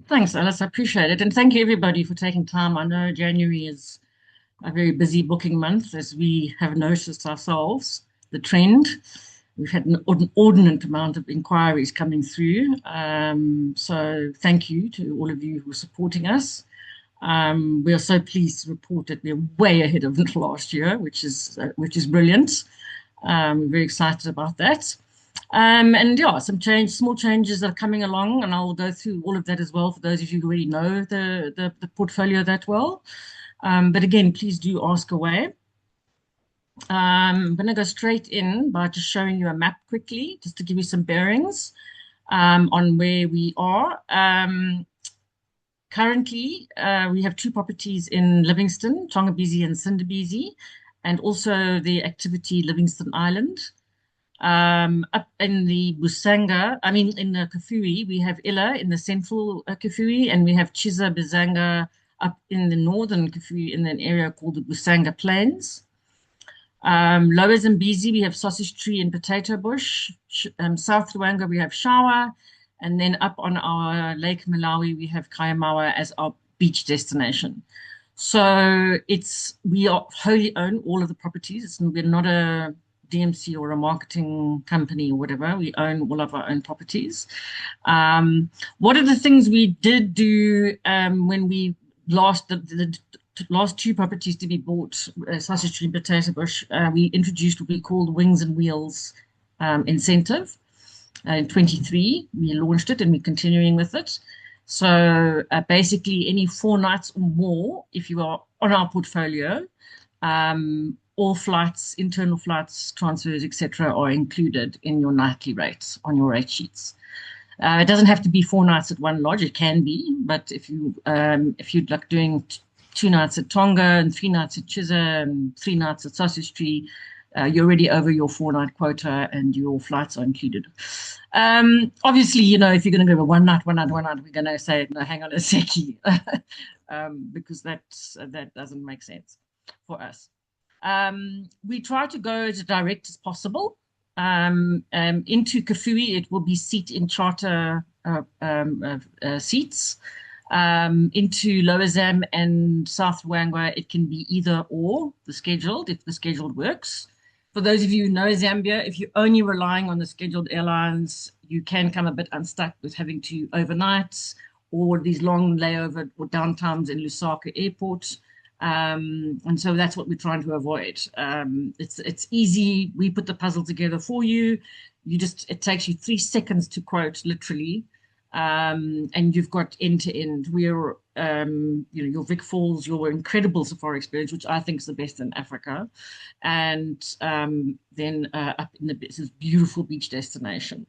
Thanks, Alice. I appreciate it. And thank you, everybody, for taking time. I know January is a very busy booking month, as we have noticed ourselves, the trend. We've had an inordinate amount of inquiries coming through. So thank you to all of you who are supporting us. We are so pleased to report that we're way ahead of last year, which is brilliant. We're very excited about that. And yeah, small changes are coming along, and I'll go through all of that as well for those of you who already know the portfolio that well. But again, please do ask away. I'm going to go straight in by just showing you a map quickly, just to give you some bearings on where we are. Currently, we have two properties in Livingston, Tongabizi and Cinderbezi, and also the activity Livingston Island. Up in the in the Kafui, we have Illa in the central Kafui, and we have Chiza Bizanga up in the northern Kafui in an area called the Busanga Plains. Lower Zambezi, we have Sausage Tree and Potato Bush. South Luanga, we have Shawa. And then up on our Lake Malawi, we have Kayamawa as our beach destination. So we are wholly own all of the properties. We're not a DMC or a marketing company or whatever. We own all of our own properties. What are the things we did do when we the last two properties to be bought, Sausage Tree and Potato Bush, we introduced what we called Wings and Wheels incentive. In 23, we launched it and we're continuing with it. So basically, any 4 nights or more, if you are on our portfolio, all flights, internal flights, transfers, etc., are included in your nightly rates on your rate sheets. It doesn't have to be 4 nights at one lodge. It can be, but if you'd like doing 2 nights at Tonga and 3 nights at Chiza and 3 nights at Sausage Tree, you're already over your 4 night quota and your flights are included. Obviously, if you're going to go 1 night, we're going to say, no, hang on a second, because that doesn't make sense for us. We try to go as direct as possible. Into Kafui, it will be seat in charter seats. Into Lower Zam and South Luangwa, it can be either or, if the scheduled works. For those of you who know Zambia, if you're only relying on the scheduled airlines, you can come a bit unstuck with having to overnight or these long layover or downtimes in Lusaka Airport. And so that's what we're trying to avoid. It's easy. We put the puzzle together for you. It takes you 3 seconds to quote, literally. And you've got end to end. We're, your Vic Falls, your incredible safari experience, which I think is the best in Africa, and then up in this beautiful beach destination.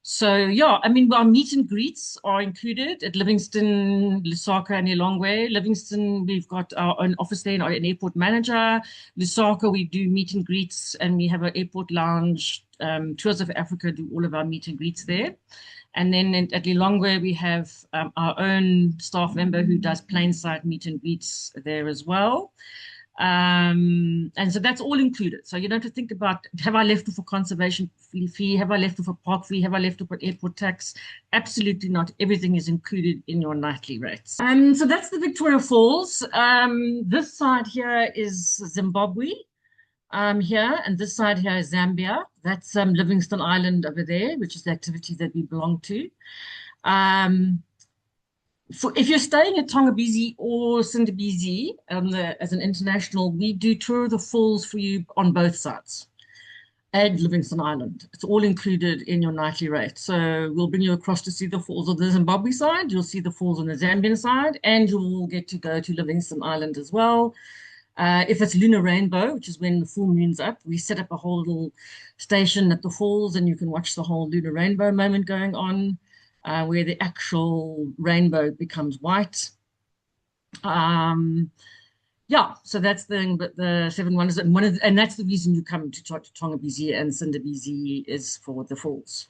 So yeah, our meet and greets are included at Livingston, Lusaka, and Lilongwe. Livingston, we've got our own office there and an airport manager. Lusaka, we do meet and greets, and we have an airport lounge. Tours of Africa do all of our meet and greets there. And then at Lilongwe, we have our own staff member who does plainside meet and greets there as well. And so that's all included. So you don't have to think about, have I left off a conservation fee? Have I left off a park fee? Have I left off an airport tax? Absolutely not. Everything is included in your nightly rates. So that's the Victoria Falls. This side here is Zimbabwe. Here, and this side here is Zambia. That's Livingston Island over there, which is the activity that we belong to. If you're staying at Tongabizi or Cinderbezi as an international, we do tour of the falls for you on both sides and Livingston Island. It's all included in your nightly rate. So we'll bring you across to see the falls on the Zimbabwe side. You'll see the falls on the Zambian side, and you'll get to go to Livingston Island as well. If it's lunar rainbow, which is when the full moon's up, we set up a whole little station at the falls, and you can watch the whole lunar rainbow moment going on, where the actual rainbow becomes white. Yeah, so that's the Seven Wonders, and that's the reason you come to Tongabizi and Cinderbezi is for the falls.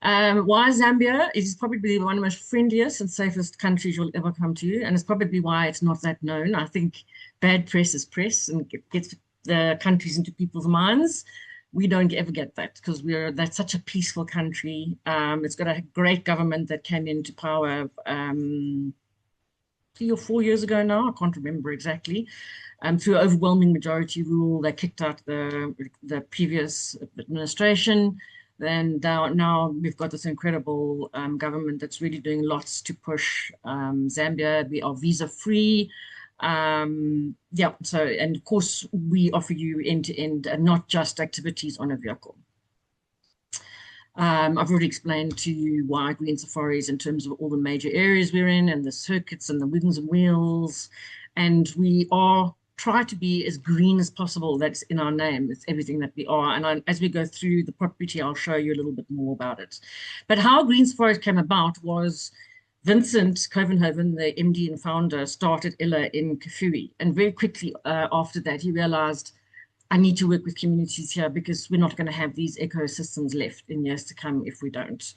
Why Zambia is probably one of the most friendliest and safest countries you'll ever come to, and it's probably why it's not that known. I think bad press is press and gets the countries into people's minds. We don't ever get that because that's such a peaceful country. It's got a great government that came into power 3 or 4 years ago now. I can't remember exactly. Through overwhelming majority rule, they kicked out the previous administration. Then now we've got this incredible government that's really doing lots to push Zambia. We are visa free. Yeah, so, and of course, we offer you end to end and not just activities on a vehicle. I've already explained to you why Green Safaris in terms of all the major areas we're in and the circuits and the wings and wheels. And we are try to be as green as possible. That's in our name. It's everything that we are. And as we go through the property, I'll show you a little bit more about it. But how Green Safaris came about was Vincent Kovenhoven, the MD and founder, started Illa in Kafui. And very quickly after that, he realized, I need to work with communities here because we're not going to have these ecosystems left in years to come if we don't.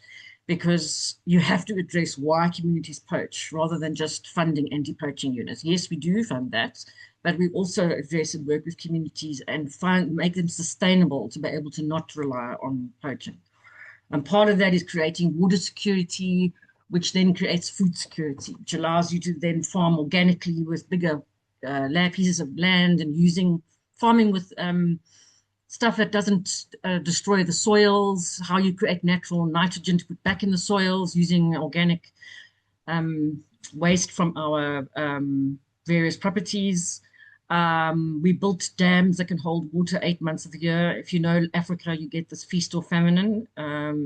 Because you have to address why communities poach rather than just funding anti-poaching units. Yes, we do fund that, but we also address and work with communities and make them sustainable to be able to not rely on poaching. And part of that is creating water security, which then creates food security, which allows you to then farm organically with bigger pieces of land and farming with stuff that doesn't destroy the soils, how you create natural nitrogen to put back in the soils using organic waste from our various properties. We built dams that can hold water 8 months of the year. If you know Africa, you get this feast or famine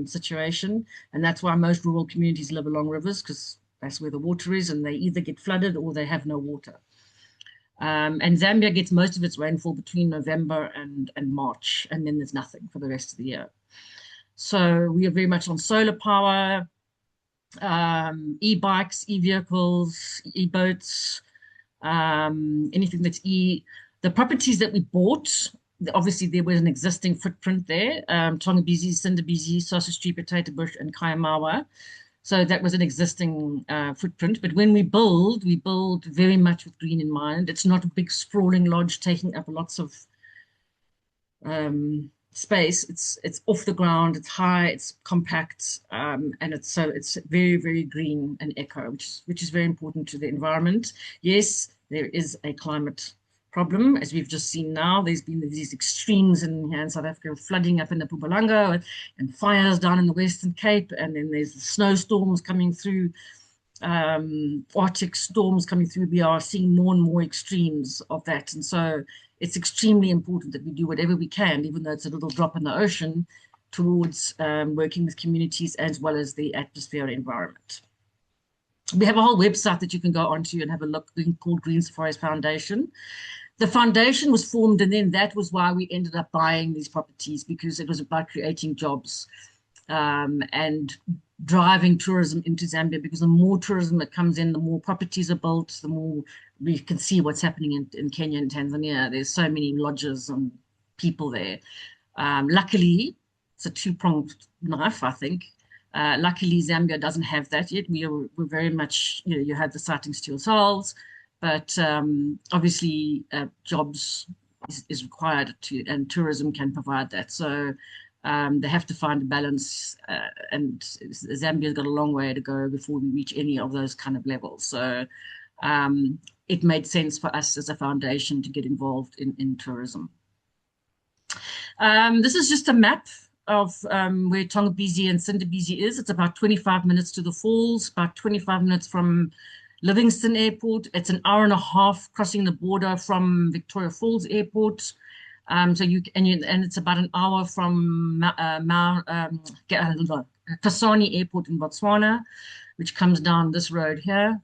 situation. And that's why most rural communities live along rivers, because that's where the water is, and they either get flooded or they have no water. And Zambia gets most of its rainfall between November and March, and then there's nothing for the rest of the year. So we are very much on solar power, e-bikes, e-vehicles, e-boats, anything that's the properties that we bought, obviously there was an existing footprint there, Tongabizi, Cinderbizi, Sausage Street, Potato Bush, and Kayamawa. So that was an existing footprint. But when we build very much with green in mind. It's not a big sprawling lodge taking up lots of space. It's off the ground, it's high, it's compact, and it's very, very green and eco, which is very important to the environment. Yes, there is a climate problem, as we've just seen now. There's been these extremes here in South Africa, flooding up in the Mpumalanga and fires down in the Western Cape, and then there's the snowstorms coming through, Arctic storms coming through. We are seeing more and more extremes of that, and so it's extremely important that we do whatever we can, even though it's a little drop in the ocean, towards working with communities as well as the atmosphere and environment. We have a whole website that you can go onto and have a look called Green Safaris Foundation. The foundation was formed, and then that was why we ended up buying these properties, because it was about creating jobs and driving tourism into Zambia, because the more tourism that comes in, the more properties are built, the more we can see what's happening in Kenya and Tanzania. There's so many lodges and people there. Luckily, it's a two-pronged knife, I think. Luckily, Zambia doesn't have that yet. We're very much, you have the sightings to yourselves, but obviously jobs is required and tourism can provide that. So they have to find a balance, and Zambia's got a long way to go before we reach any of those kind of levels. So it made sense for us as a foundation to get involved in tourism. This is just a map of where Tongabizi and Cinderbizi is. It's about 25 minutes to the falls, about 25 minutes from Livingston Airport. It's an hour and a half crossing the border from Victoria Falls Airport. So and it's about an hour from Kasane Airport in Botswana, which comes down this road here.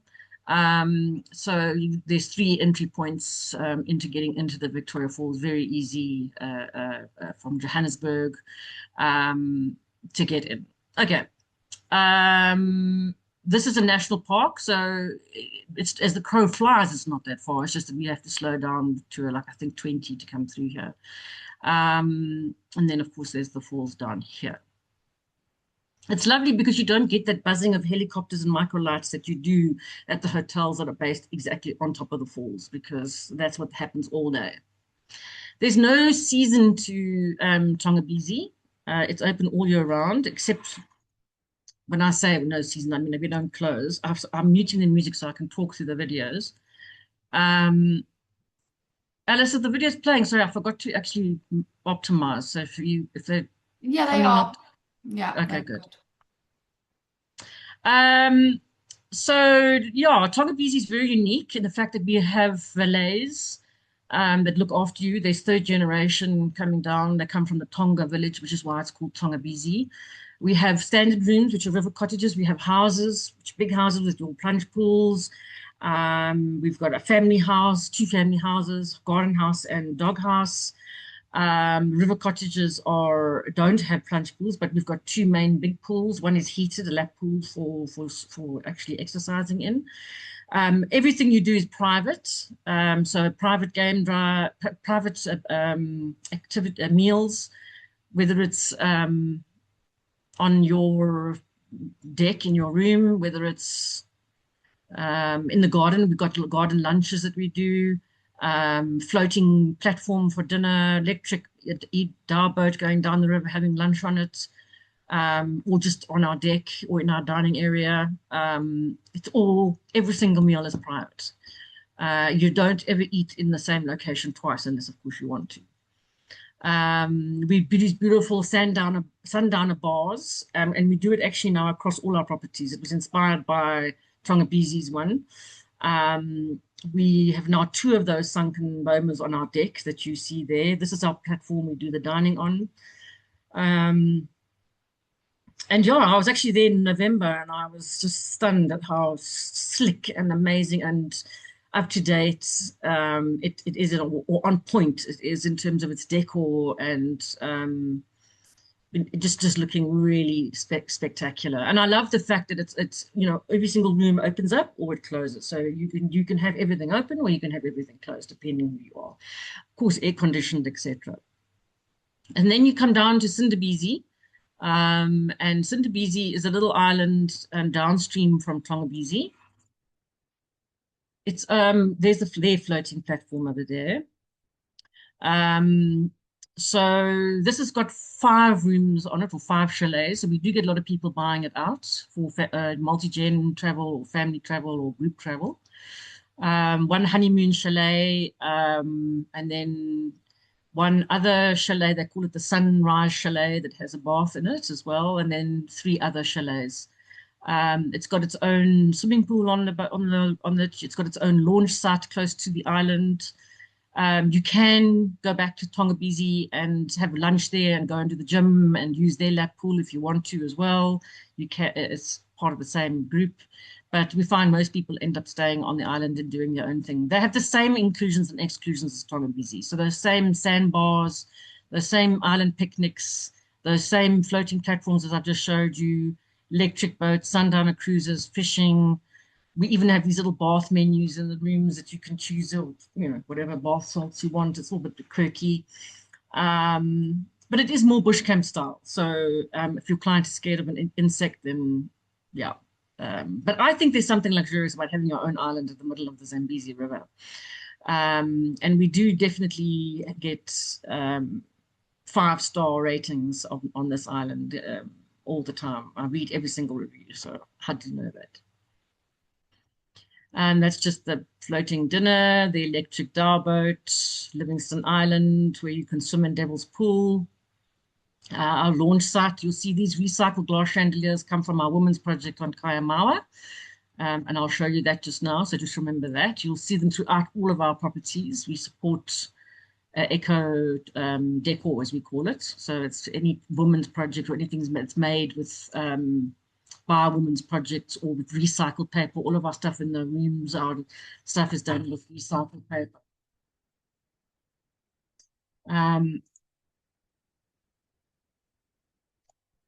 So there's 3 entry points into getting into the Victoria Falls. Very easy from Johannesburg to get in. Okay. This is a national park, so it's as the crow flies, it's not that far. It's just that we have to slow down to I think 20 to come through here. And then, of course, there's the falls down here. It's lovely because you don't get that buzzing of helicopters and microlights that you do at the hotels that are based exactly on top of the falls, because that's what happens all day. There's no season to Tonga. It's open all year round, except when I say no season, I mean we don't close. I'm muting the music so I can talk through the videos. Um, Alice, if the video's playing, sorry, I forgot to actually optimize. So if they're Yeah, they coming are. not, Yeah, okay, they're good. good. Um, so yeah, Tonga is very unique in the fact that we have valets that look after you. There's third generation coming down. They come from the Tonga village, which is why it's called Tonga. We have standard rooms, which are river cottages. We have houses, which are big houses with your plunge pools. We've got a family house, two family houses, garden house and dog house. River cottages are don't have plunge pools, but we've got two main big pools. One is heated, a lap pool for actually exercising in. Everything you do is private. So private game drive, private activity meals, whether it's on your deck in your room, whether it's in the garden. We've got garden lunches that we do, floating platform for dinner, electric dhow boat going down the river, having lunch on it, or just on our deck or in our dining area. It's all, every single meal is private. You don't ever eat in the same location twice unless, of course, you want to. We do these beautiful sundowner bars, and we do it actually now across all our properties. It was inspired by Tongabeezi's one. Um, we have now two of those sunken bomas on our deck that you see there. This is our platform we do the dining on. Um, and yeah, I was actually there in November and I was just stunned at how slick and amazing and up to date it is, or on point it is in terms of its decor and just looking really spectacular. And I love the fact that it's every single room opens up or it closes, so you can have everything open or you can have everything closed depending who you are. Of course, air conditioned, etc. And then you come down to Cinderbezi. And Cinderbezi is a little island downstream from Tongabeezi. It's there's a flare floating platform over there. Um, so this has got five rooms on it, or five chalets. So we do get a lot of people buying it out for multi-gen travel, or family travel, or group travel. One honeymoon chalet, and then one other chalet. They call it the Sunrise Chalet that has a bath in it as well, and then three other chalets. It's got its own swimming pool on it. It's got its own launch site close to the island. You can go back to Tongabeezi and have lunch there and go into the gym and use their lap pool if you want to as well. You can, it's part of the same group, but we find most people end up staying on the island and doing their own thing. They have the same inclusions and exclusions as Tongabeezi. So those same sandbars, those same island picnics, those same floating platforms as I just showed you, electric boats, sundowner cruises, fishing. We even have these little bath menus in the rooms that you can choose, whatever bath salts you want. It's all a bit quirky. But it is more bush camp style. So if your client is scared of an insect, then yeah. But I think there's something luxurious about having your own island in the middle of the Zambezi River. And we do definitely get five-star ratings on this island all the time. I read every single review, so how do you know that? And that's just the floating dinner, the electric dhow boat, Livingston Island, where you can swim in Devil's Pool. Our launch site, you'll see these recycled glass chandeliers come from our women's project on Kayamawa. And I'll show you that just now, so just remember that. You'll see them throughout all of our properties. We support eco decor, as we call it. So it's any women's project or anything that's made with by women's projects or with recycled paper. All of our stuff in the rooms, our stuff is done with recycled paper. Um,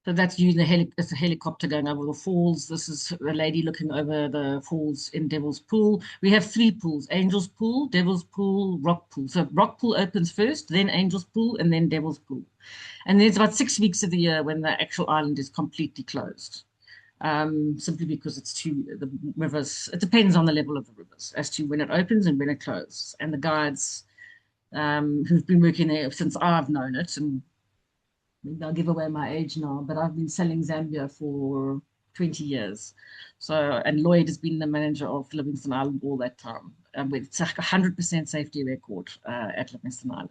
so that's using it's a helicopter going over the falls. This is a lady looking over the falls in Devil's Pool. We have three pools: Angel's Pool, Devil's Pool, Rock Pool. So Rock Pool opens first, then Angel's Pool, and then Devil's Pool. And there's about 6 weeks of the year when the actual island is completely closed. Simply because the rivers, it depends on the level of the rivers as to when it opens and when it closes. And the guides who've been working there since I've known it. And maybe I'll give away my age now, but I've been selling Zambia for 20 years. So, and Lloyd has been the manager of Livingston Island all that time. It's like 100% safety record at Livingston Island.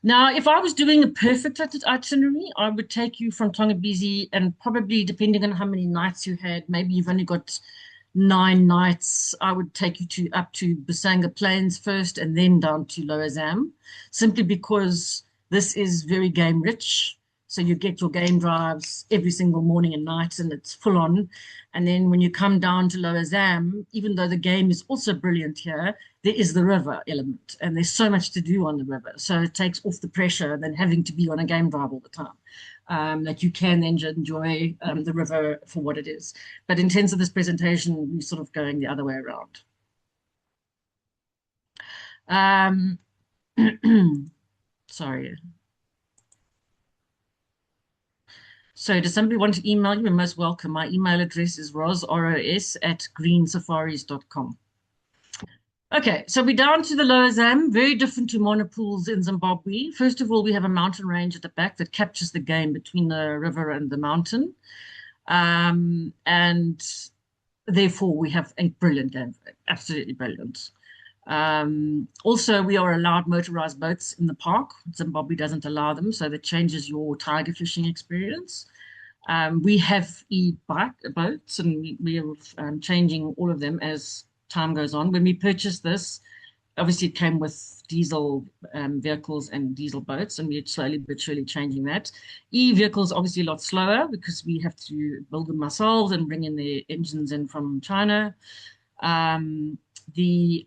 Now, if I was doing a perfect itinerary, I would take you from Tongabizi and probably, depending on how many nights you had, maybe you've only got 9 nights. I would take you to up to Busanga Plains first and then down to Lower Zam, simply because this is very game rich. So you get your game drives every single morning and night, and it's full on. And then when you come down to Lower Zam, even though the game is also brilliant here, there is the river element, and there's so much to do on the river. So it takes off the pressure than having to be on a game drive all the time. That you can then enjoy the river for what it is. But in terms of this presentation, we're sort of going the other way around. Sorry. So does somebody want to email you? You're most welcome. My email address is ros, at greensafaris.com. Okay, so we're down to the Lower Zam, very different to monopools in Zimbabwe. First of all, we have a mountain range at the back that captures the game between the river and the mountain. And therefore, we have a brilliant game, absolutely brilliant. Also, we are allowed motorized boats in the park. Zimbabwe doesn't allow them, so that changes your tiger fishing experience. We have e-bike boats, and we are changing all of them as time goes on. When we purchased this, obviously it came with diesel vehicles and diesel boats, and we're slowly but surely changing that. E-vehicles obviously a lot slower because we have to build them ourselves and bring in the engines in from China. And the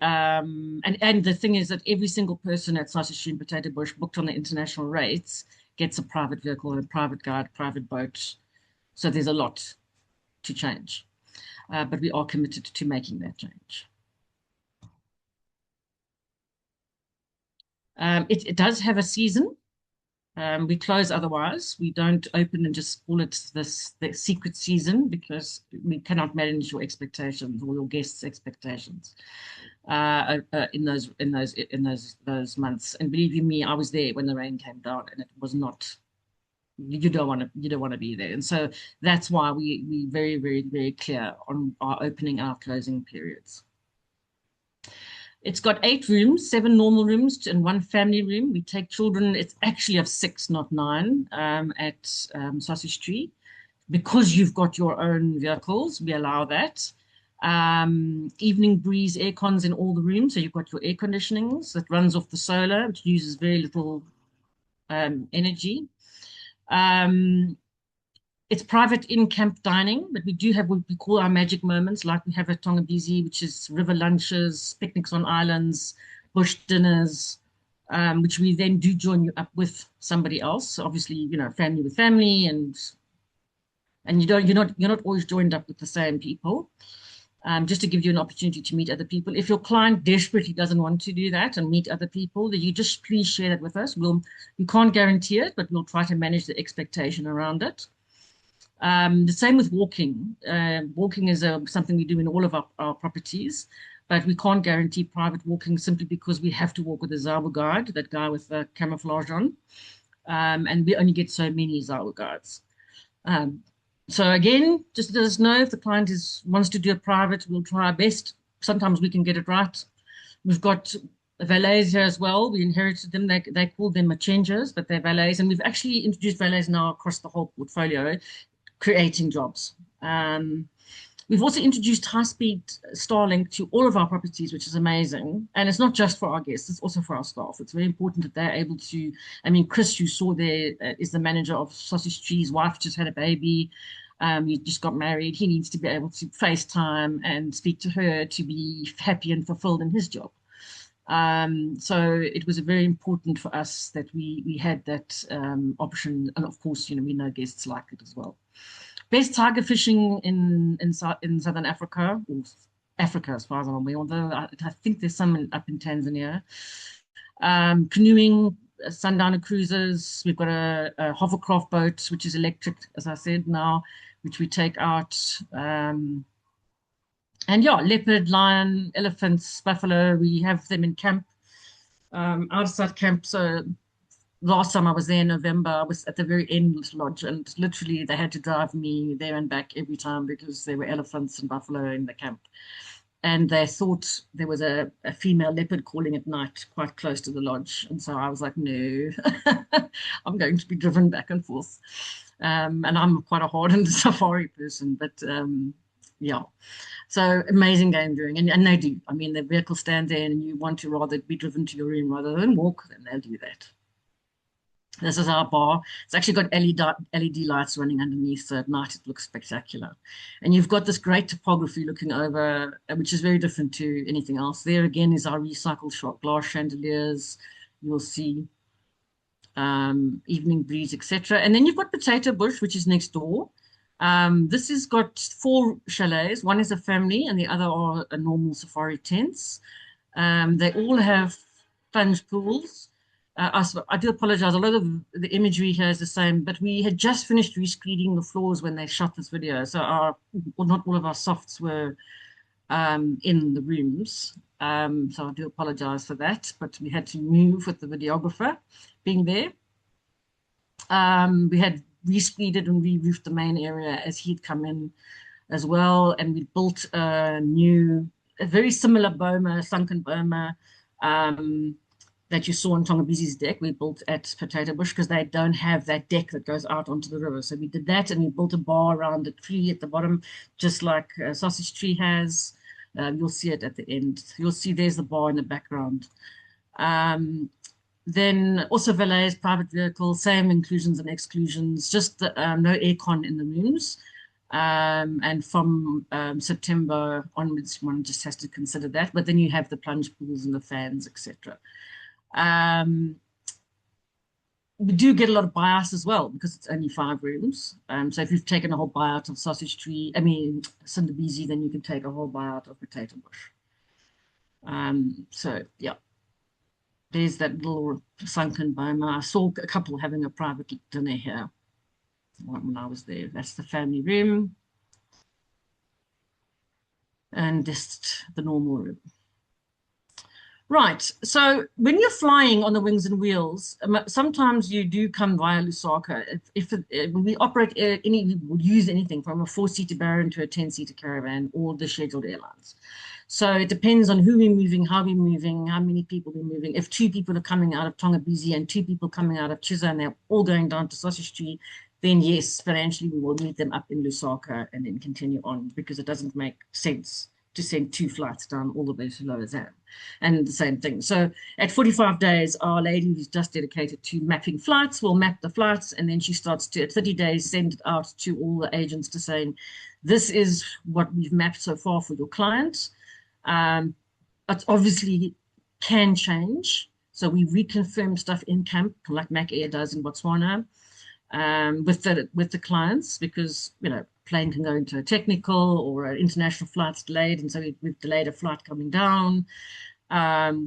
thing is that every single person at Sausage Stream Potato Bush booked on the international rates gets a private vehicle, a private guide, private boat. So there's a lot to change. But we are committed to making that change. It does have a season. We close otherwise. We don't open and just call it the secret season because we cannot manage your expectations or your guests' expectations in those months. And believe you me, I was there when the rain came down, and it was not. You don't want to be there, and so that's why we very very very clear on our opening and our closing periods. It's got 8 rooms, 7 normal rooms, and 1 family room. We take children. It's actually of 6, not 9, at Sausage Tree, because you've got your own vehicles. We allow that. Evening breeze air cons in all the rooms, so you've got your air conditionings that runs off the solar, which uses very little energy. It's private in-camp dining, but we do have what we call our magic moments, like we have at Tongabizi, which is river lunches, picnics on islands, bush dinners, which we then do join you up with somebody else. Obviously, family with family, and you're not always joined up with the same people. Just to give you an opportunity to meet other people. If your client desperately doesn't want to do that and meet other people, then you just please share that with us. You can't guarantee it, but we'll try to manage the expectation around it. The same with walking. Walking is something we do in all of our properties, but we can't guarantee private walking simply because we have to walk with a Zabu guide, that guy with the camouflage on, and we only get so many Zabu guides. So again, just let us know if the client wants to do a private. We'll try our best. Sometimes we can get it right. We've got valets here as well. We inherited them. They call them machengers, but they're valets, and we've actually introduced valets now across the whole portfolio, creating jobs. We've also introduced high-speed Starlink to all of our properties, which is amazing. And it's not just for our guests, it's also for our staff. It's very important that they're able to, Chris, you saw there, is the manager of Sausage Tree's wife, just had a baby. He just got married. He needs to be able to FaceTime and speak to her to be happy and fulfilled in his job. So it was very important for us that we had that option. And of course, we know guests like it as well. Best tiger fishing in Southern Africa, or Africa as far as I'm aware, although I think there's some up in Tanzania. Canoeing, sundowner cruises. We've got a hovercraft boat, which is electric, as I said now, which we take out. And yeah, leopard, lion, elephants, buffalo, we have them in camp. outside camp. So last time I was there in November, I was at the very end of the lodge, and literally they had to drive me there and back every time because there were elephants and buffalo in the camp. And they thought there was a female leopard calling at night quite close to the lodge. And so I was like, no, I'm going to be driven back and forth. And I'm quite a hardened safari person, but yeah. So amazing game doing. And they do. I mean, the vehicle stands there and you want to rather be driven to your room rather than walk, then they'll do that. This is our bar. It's actually got LED lights running underneath, so at night it looks spectacular. And you've got this great topography looking over, which is very different to anything else. There again is our recycled glass chandeliers. You'll see evening breeze, etc. And then you've got Potato Bush, which is next door. This has got 4 chalets. One is a family, and the other are a normal safari tents. They all have plunge pools. I do apologize. A lot of the imagery here is the same, but we had just finished rescreening the floors when they shot this video. So not all of our softs were in the rooms. So I do apologize for that, but we had to move with the videographer being there. We had rescreened and re-roofed the main area as he'd come in as well. And we built a very similar boma, sunken boma, that you saw on Tongabizi's deck. We built at Potato Bush because they don't have that deck that goes out onto the river. So we did that, and we built a bar around a tree at the bottom, just like Sausage Tree has. You'll see it at the end. You'll see there's the bar in the background. Then also valets, private vehicles, same inclusions and exclusions, just no aircon in the rooms. And from September onwards, one just has to consider that. But then you have the plunge pools and the fans, etc. We do get a lot of buyouts as well because it's only 5 rooms. So if you've taken a whole buyout of Sausage Tree, Cinderbeezy, then you can take a whole buyout of Potato Bush. So yeah, there's that little sunken boma. I saw a couple having a private dinner here when I was there. That's the family room, and just the normal room. Right. So when you're flying on the wings and wheels, sometimes you do come via Lusaka. If we operate we would use anything from a 4-seater Baron to a 10-seater Caravan or the scheduled airlines. So it depends on who we're moving, how we're moving, how many people we're moving. If 2 people are coming out of Tongabizi and 2 people coming out of Chisa and they're all going down to Sausage Tree, then yes, financially we will meet them up in Lusaka and then continue on because it doesn't make sense to send 2 flights down all the way to Lower Zam. And the same thing. So at 45 days, our lady who's just dedicated to mapping flights will map the flights, and then she starts to, at 30 days, send it out to all the agents to saying, this is what we've mapped so far for your clients. But obviously can change. So we reconfirm stuff in camp, like Mac Air does in Botswana, with the clients, because plane can go into a technical or an international flight's delayed, and so we've delayed a flight coming down,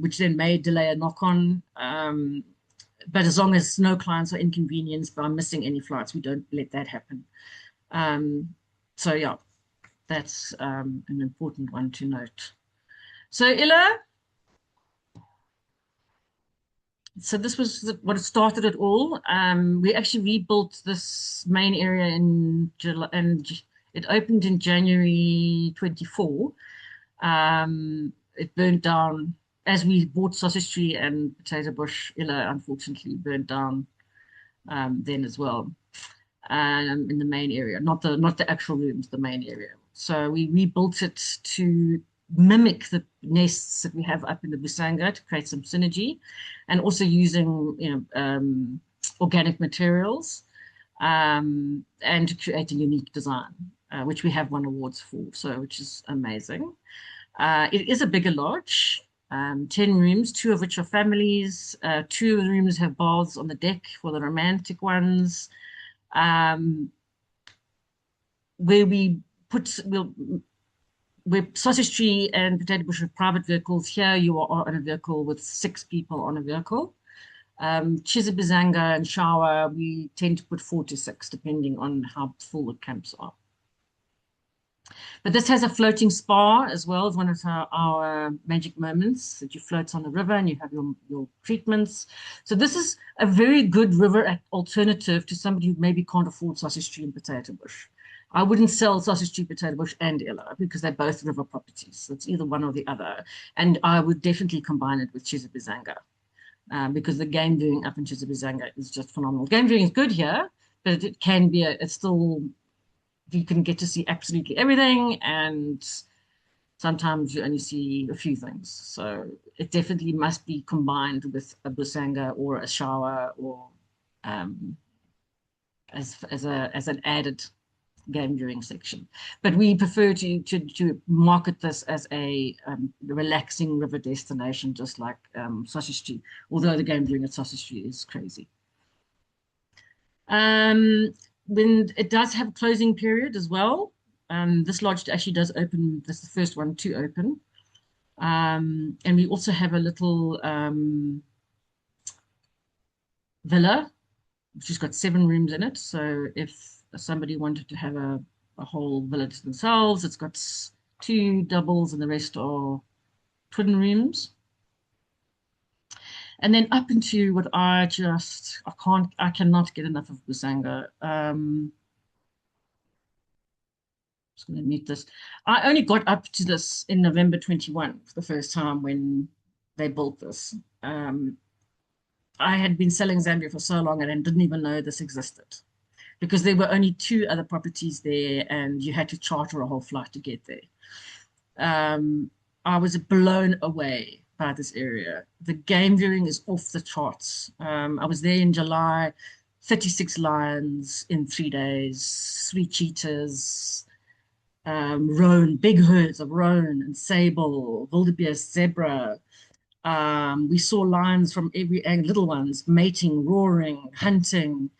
which then may delay a knock-on. But as long as no clients are inconvenienced by missing any flights, we don't let that happen. So yeah, that's an important one to note. So Illa, so this was what started it all. We actually rebuilt this main area in July, and it opened in January 24. It burned down as we bought Sausage Tree, and Potato Bush, Illa, unfortunately burned down then as well, in the main area, not the actual rooms, the main area. So we rebuilt it to mimic the nests that we have up in the Busanga to create some synergy, and also using organic materials, and to create a unique design, which we have won awards for, so which is amazing. It is a bigger lodge, 10 rooms, 2 of which are families. 2 of the rooms have baths on the deck for the romantic ones, where where Sausage Tree and Potato Bush are private vehicles. Here you are on a vehicle with 6 people on a vehicle. Chisibizanga and Shawa, we tend to put 4 to 6, depending on how full the camps are. But this has a floating spa as well. It's one of our magic moments that you float on the river and you have your treatments. So this is a very good river alternative to somebody who maybe can't afford sausage tree and potato bush. I wouldn't sell sausage tree, potato bush, and Ella because they're both river properties. So it's either one or the other. And I would definitely combine it with Chizabizanga because the game viewing up in Chizabizanga is just phenomenal. Game viewing is good here, but it can be, it's still you can get to see absolutely everything, and sometimes you only see a few things. So it definitely must be combined with a busanga or a shower or um, as an added game viewing section. But we prefer to market this as a relaxing river destination, just like Sausage Street, although the game viewing at Sausage Street is crazy. Um, when it does have a closing period as well. This lodge actually does open. This is the first one to open. And we also have a little villa, which has got 7 rooms in it. So if somebody wanted to have a whole villa to themselves, it's got 2 doubles and the rest are twin rooms. And then up into what I cannot get enough of Busanga. Just going to mute this. I only got up to this in November 21 for the first time when they built this. I had been selling Zambia for so long and I didn't even know this existed because there were only 2 other properties there and you had to charter a whole flight to get there. I was blown away by this area. The game viewing is off the charts. I was there in July, 36 lions in 3 days, 3 cheetahs, roan, big herds of roan and sable, wildebeest, zebra. We saw lions from every angle, little ones, mating, roaring, hunting.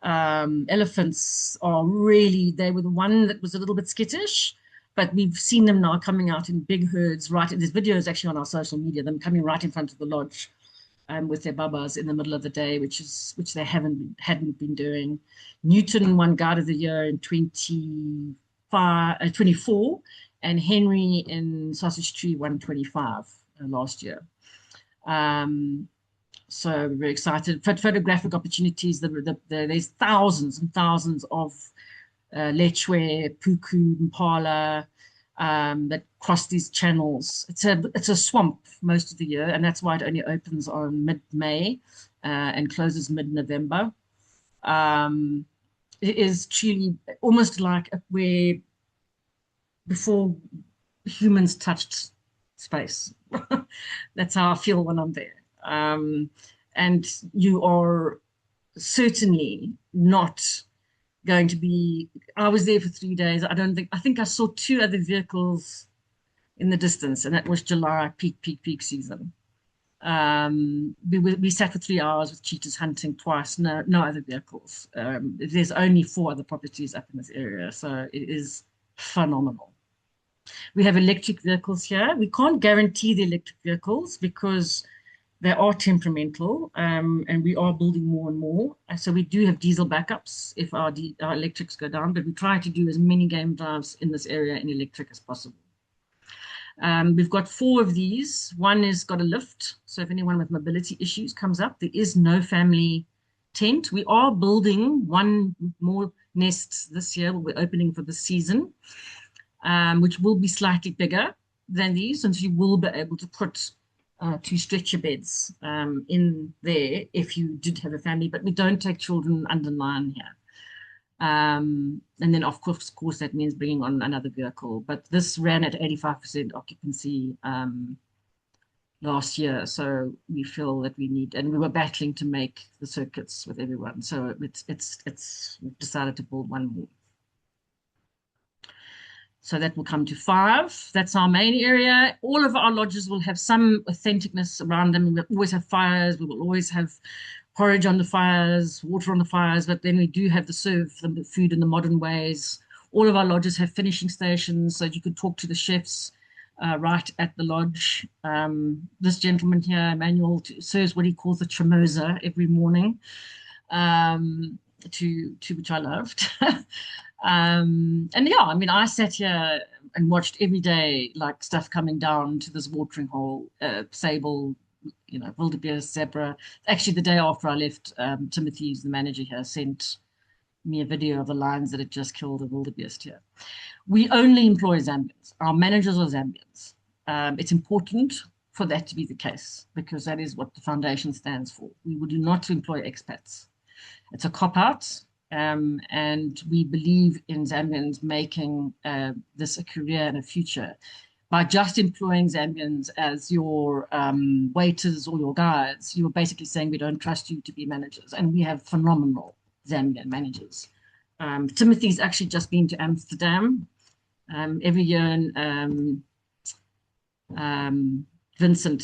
Elephants are really, they were the one that was a little bit skittish, but we've seen them now coming out in big herds, right? There's videos actually on our social media, them coming right in front of the lodge with their babas in the middle of the day, which they hadn't been doing. Newton won Guide of the Year in 24, and Henry in Sausage Tree won 25 last year. So we're very excited. Photographic opportunities. There's thousands and thousands of lechwe, puku, impala that cross these channels. It's a swamp most of the year, and that's why it only opens on mid-May and closes mid-November. It is truly almost like where before humans touched space. That's how I feel when I'm there. And you are certainly not going to be. I was there for 3 days. I think I saw 2 other vehicles in the distance, and that was July peak season. We sat for 3 hours with cheetahs hunting twice, no other vehicles. There's only 4 other properties up in this area, so it is phenomenal. We have electric vehicles here. We can't guarantee the electric vehicles because they are temperamental, and we are building more and more. So we do have diesel backups if our electrics go down, but we try to do as many game drives in this area in electric as possible. We've got 4 of these. One has got a lift, so if anyone with mobility issues comes up, there is no family tent. We are building 1 more nest this year. We're opening for the season, which will be slightly bigger than these, and so you will be able to put 2 stretcher beds in there if you did have a family, but we don't take children under 9 here. And then, of course, that means bringing on another vehicle. But this ran at 85% occupancy last year, so we feel that we need, and we were battling to make the circuits with everyone. So we've decided to build 1 more. So that will come to 5. That's our main area. All of our lodges will have some authenticness around them. We'll always have fires. We will always have porridge on the fires, water on the fires, but then we do have to serve the food in the modern ways. All of our lodges have finishing stations, so you could talk to the chefs right at the lodge. This gentleman here, Emmanuel, serves what he calls the tremosa every morning, to which I loved. And yeah, I mean, I sat here and watched every day like stuff coming down to this watering hole, sable, wildebeest, zebra. Actually, the day after I left, Timothy, the manager here, sent me a video of the lions that had just killed a wildebeest here. We only employ Zambians. Our managers are Zambians. It's important for that to be the case because that is what the foundation stands for. We do not employ expats. It's a cop out. And we believe in Zambians making this a career and a future. By just employing Zambians as your waiters or your guides, you're basically saying we don't trust you to be managers. And we have phenomenal Zambian managers. Timothy's actually just been to Amsterdam. Every year, Vincent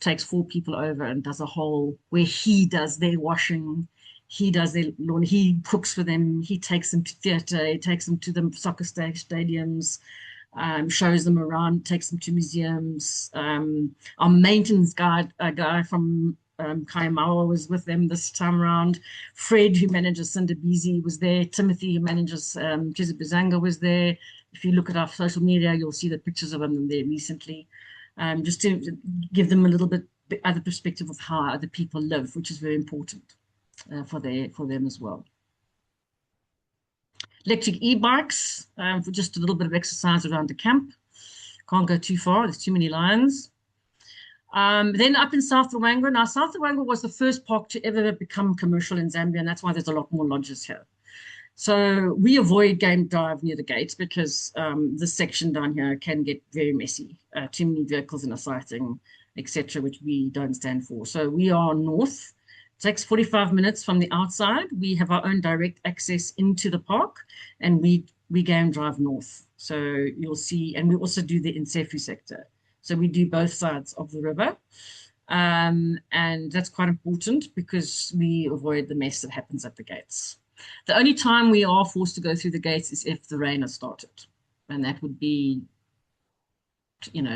takes 4 people over and does a whole where he does their washing, he does their lawn, he cooks for them, he takes them to theatre, he takes them to the soccer stadiums, shows them around, takes them to museums. Our maintenance guy from Kayamawa was with them this time around. Fred, who manages Sindabisi, was there. Timothy, who manages Chizibuzanga, was there. If you look at our social media, you'll see the pictures of them there recently. Just to give them a little bit other perspective of how other people live, which is very important for them as well. Electric e-bikes for just a little bit of exercise around the camp. Can't go too far. There's too many lions. Then up in South Luangwa. Now, South Luangwa was the first park to ever become commercial in Zambia, and that's why there's a lot more lodges here. So we avoid game drive near the gates because this section down here can get very messy. Too many vehicles in a sighting, etc., which we don't stand for. So we are north. It takes 45 minutes from the outside. We have our own direct access into the park, and we game drive north. So you'll see, and we also do the Insefu sector. So we do both sides of the river. And that's quite important because we avoid the mess that happens at the gates. The only time we are forced to go through the gates is if the rain has started. And that would be,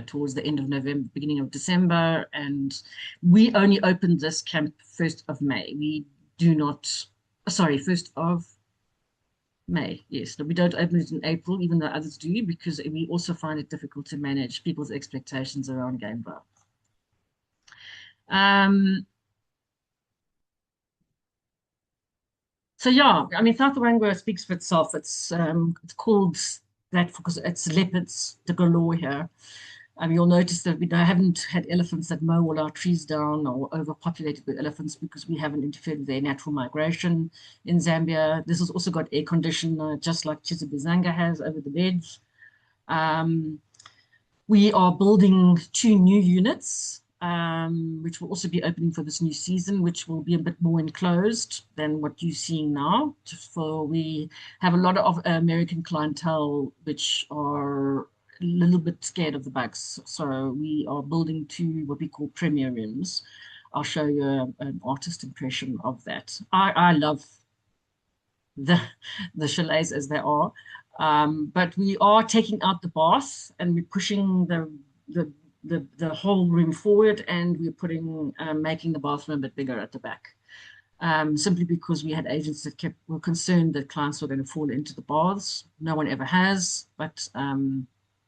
towards the end of November, beginning of December. And we only opened this camp 1st of May. We do not, sorry, 1st of May, yes. No, we don't open it in April, even though others do, because we also find it difficult to manage people's expectations around game drive. So yeah, I mean, South Luangwa speaks for itself. It's called that because it's leopards de galore here. You'll notice that we haven't had elephants that mow all our trees down or overpopulated with elephants because we haven't interfered with their natural migration in Zambia. This has also got air conditioning, just like Chizibuzanga has over the beds. We are building 2 new units, which will also be opening for this new season, which will be a bit more enclosed than what you're seeing now. We have a lot of American clientele which are a little bit scared of the bugs. So we are building 2 what we call premier rooms. I'll show you an artist impression of that. I love the chalets as they are. But we are taking out the bath and we're pushing the whole room forward, and we're making the bathroom a bit bigger at the back. Simply because we had agents that were concerned that clients were going to fall into the baths. No one ever has, but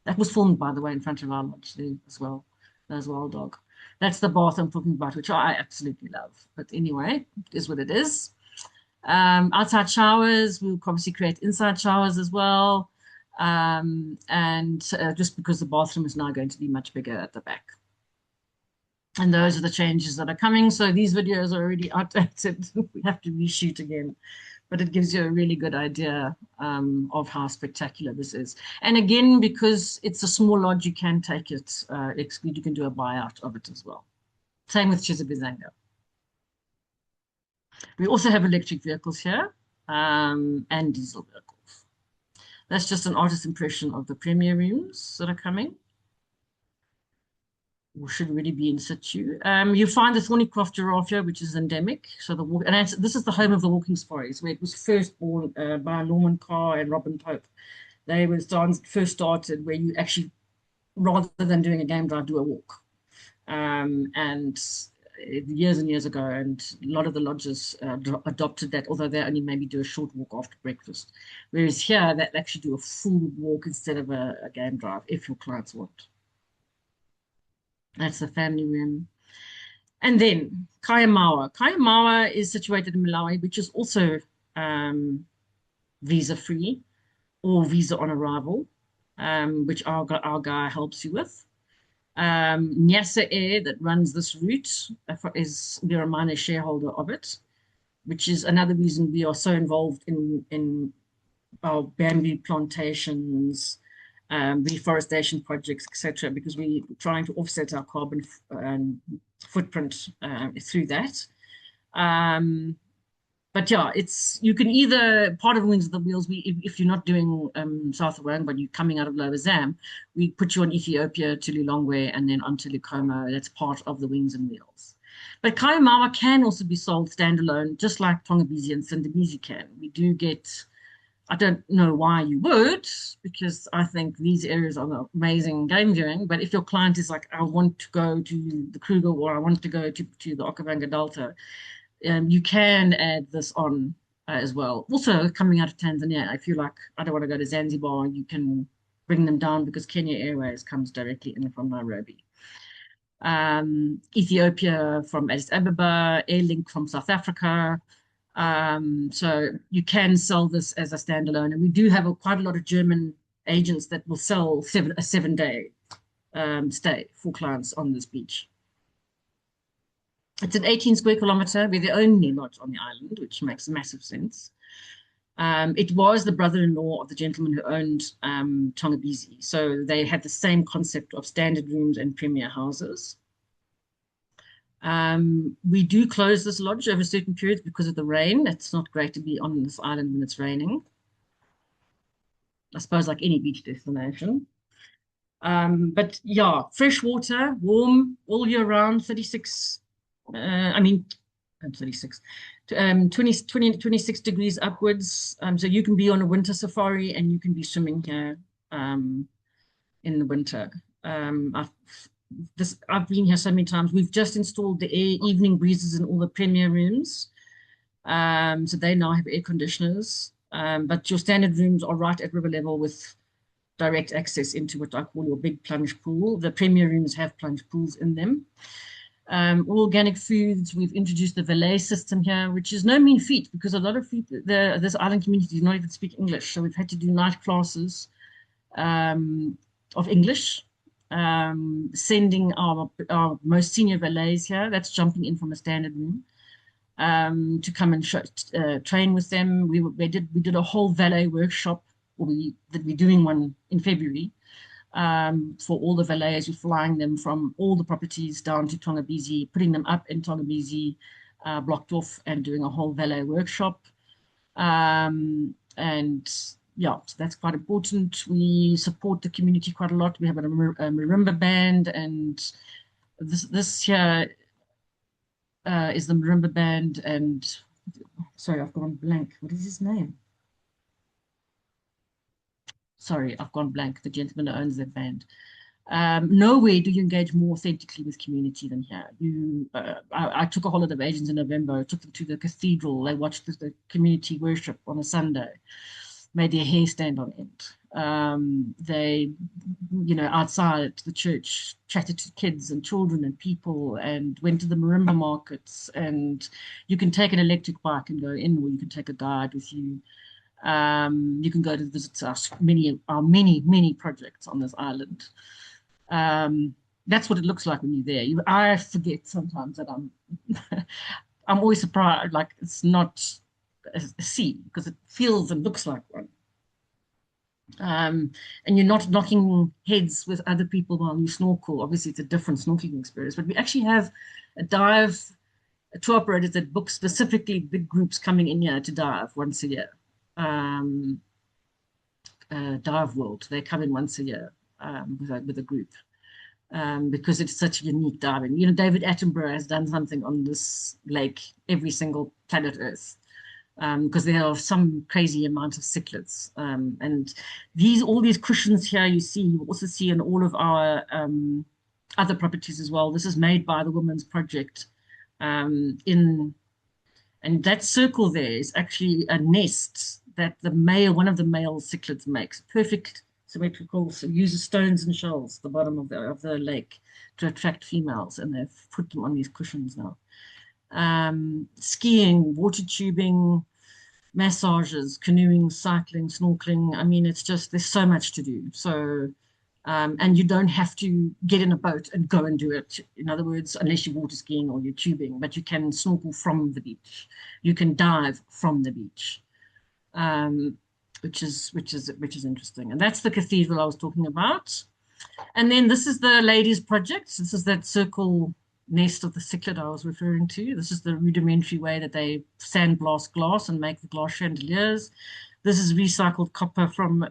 that was filmed, by the way, in front of our lodge there as well. There's Wild Dog. That's the bath I'm talking about, which I absolutely love. But anyway, it is what it is. Outside showers, we'll obviously create inside showers as well. Just because the bathroom is now going to be much bigger at the back. And those are the changes that are coming. So these videos are already outdated. We have to reshoot again. But it gives you a really good idea of how spectacular this is. And again, because it's a small lodge, you can take it, you can do a buyout of it as well. Same with Chizibuzanga. We also have electric vehicles here and diesel vehicles. That's just an artist's impression of the premier rooms that are coming. Or should really be in situ. You find the Thornycroft giraffe here, which is endemic. So this is the home of the walking safaris, where it was first born by Norman Carr and Robin Pope. They were first started where you actually, rather than doing a game drive, do a walk. And years and years ago, and a lot of the lodges adopted that, although they only maybe do a short walk after breakfast. Whereas here, they actually do a full walk instead of a game drive, if your clients want. That's the family room. And then Kayamawa. Kayamawa is situated in Malawi, which is also um, visa free or visa on arrival, which our guy helps you with. Nyasa Air that runs this route we're a minor shareholder of it, which is another reason we are so involved in our bamboo plantations, reforestation projects, etc., because we're trying to offset our carbon footprint through that. But yeah, you can either part of Wings of the Wheels. If you're not doing South of Wang, but you're coming out of Lower Zam, we put you on Ethiopia to Lilongwe and then onto Lukomo. That's part of the Wings and Wheels. But Kayamawa can also be sold standalone, just like Tongabezi and Sindabezi can. We do get. I don't know why you would, because I think these areas are amazing game viewing. But if your client is like, I want to go to the Kruger or I want to go to the Okavango Delta, you can add this on as well. Also, coming out of Tanzania, if you're like, I don't want to go to Zanzibar, you can bring them down because Kenya Airways comes directly in from Nairobi. Ethiopia from Addis Ababa, Airlink from South Africa. So you can sell this as a standalone. And we do have quite a lot of German agents that will sell a 7-day stay for clients on this beach. It's an 18 square kilometer. We're the only lodge on the island, which makes massive sense. It was the brother-in-law of the gentleman who owned Tongabezi. So they had the same concept of standard rooms and premier houses. We do close this lodge over certain periods because of the rain. It's not great to be on this island when it's raining. I suppose like any beach destination. But yeah, fresh water, warm all year round, 36 I'm 36, 26 degrees upwards. So you can be on a winter safari and you can be swimming here in the winter. I've been here so many times. We've just installed the evening breezes in all the premier rooms. So they now have air conditioners. But your standard rooms are right at river level with direct access into what I call your big plunge pool. The premier rooms have plunge pools in them. All organic foods. We've introduced the valet system here, which is no mean feat because a lot of people, this island community does not even speak English. So we've had to do night classes of English, sending our most senior valets here. That's jumping in from a standard room to come and train with them. We did a whole valet workshop. We're doing one in February. For all the valets, we're flying them from all the properties down to Tongabezi, putting them up in Tongabezi, blocked off, and doing a whole valet workshop. And yeah, so that's quite important. We support the community quite a lot. We have a marimba band, and this here is the marimba band. And sorry, I've gone blank. What is his name? Sorry, I've gone blank. The gentleman who owns that band. Nowhere do you engage more authentically with community than here. I took a holiday of agents in November. I took them to the cathedral. They watched the community worship on a Sunday, made their hair stand on end. They, outside the church, chatted to kids and children and people and went to the marimba markets. And you can take an electric bike and go in, or you can take a guide with you. You can go to visit our many projects on this island. That's what it looks like when you're there. I forget sometimes that I'm always surprised, like it's not a sea because it feels and looks like one. And you're not knocking heads with other people while you snorkel. Obviously, it's a different snorkeling experience, but we actually have a tour operators that book specifically big groups coming in here to dive once a year. Dive World. They come in once a year with a group because it's such unique diving. David Attenborough has done something on this lake every single planet Earth because there are some crazy amount of cichlids. And all these cushions here you also see in all of our other properties as well. This is made by the Women's Project in and that circle there is actually a nest that one of the male cichlids makes. Perfect symmetrical, so uses stones and shells at the bottom of the lake to attract females, and they've put them on these cushions now. Skiing, water tubing, massages, canoeing, cycling, snorkeling. I mean, it's just, there's so much to do. So, and you don't have to get in a boat and go and do it. In other words, unless you're water skiing or you're tubing, but you can snorkel from the beach. You can dive from the beach, which is interesting. And that's the cathedral I was talking about. And then this is the ladies' project. This is that circle nest of the cichlid I was referring to. This is the rudimentary way that they sandblast glass and make the glass chandeliers. This is recycled copper from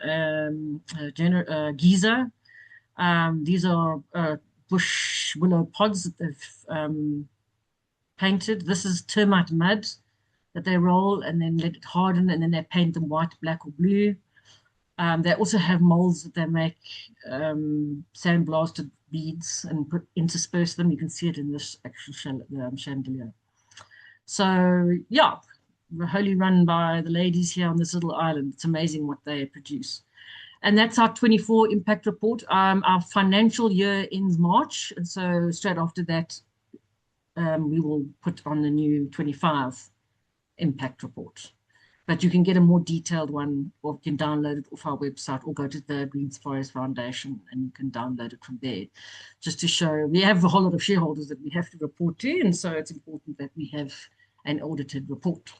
Giza. These are bush willow pods that they've painted. This is termite mud that they roll and then let it harden, and then they paint them white, black, or blue. They also have molds that they make sandblasted beads and intersperse them. You can see it in this actual chandelier. So yeah, wholly run by the ladies here on this little island. It's amazing what they produce. And that's our 24 impact report. Our financial year ends March, and so straight after that, we will put on the new 25 impact report. But you can get a more detailed one, or you can download it off our website, or go to the Greens Forest Foundation and you can download it from there. Just to show, we have a whole lot of shareholders that we have to report to, and so it's important that we have an audited report.